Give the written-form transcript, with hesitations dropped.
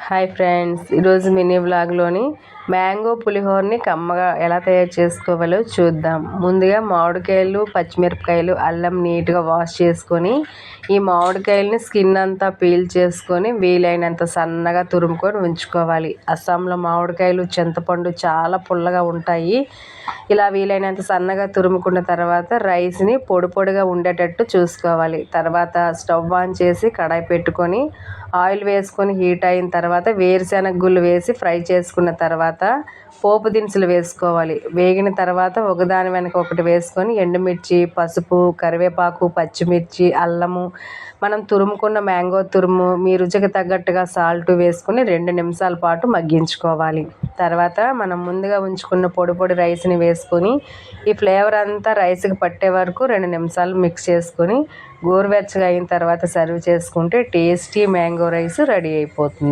Hi friends, ఈరోజు mini వ్లాగ్లోని mango పులిహోరని కమ్మగా ఎలా తయారు చేసుకోవాలో చూద్దాం. ముందుగా మామిడికాయలు, పచ్చిమిరపకాయలు, అల్లం నీట్గా వాష్ చేసుకొని ఈ మామిడికాయలని స్కిన్ అంతా పీల్ చేసుకొని వీలైనంత సన్నగా తురుముకొని ఉంచుకోవాలి. అస్సాంలో మామిడికాయలు, చింతపండు చాలా పుల్లగా ఉంటాయి. ఇలా వీలైనంత సన్నగా తురుముకున్న తర్వాత రైస్ని పొడి పొడిగా ఉండేటట్టు చూసుకోవాలి. తర్వాత స్టవ్ ఆన్ చేసి కడాయి పెట్టుకొని ఆయిల్ వేసుకొని హీట్ అయిన తర్వాత వేరుశెనగ గుళ్ళు వేసి ఫ్రై చేసుకున్న తర్వాత పోపు దినుసులు వేసుకోవాలి. వేగిన తర్వాత ఒకదాని వెనక ఒకటి వేసుకొని ఎండుమిర్చి, పసుపు, కరివేపాకు, పచ్చిమిర్చి, అల్లము, మనం తురుముకున్న మ్యాంగో తురుము, మీ రుచికి తగ్గట్టుగా సాల్ట్ వేసుకొని 2 నిమిషాల పాటు మగ్గించుకోవాలి. తర్వాత మనం ముందుగా ఉంచుకున్న పొడి పొడి రైస్ని వేసుకొని ఈ ఫ్లేవర్ అంతా రైస్కి పట్టే వరకు 2 నిమిషాలు మిక్స్ చేసుకొని గోరువెచ్చగా అయిన తర్వాత సర్వ్ చేసుకుంటే టేస్టీ మ్యాంగో రైస్ రెడీ అయిపోతుంది.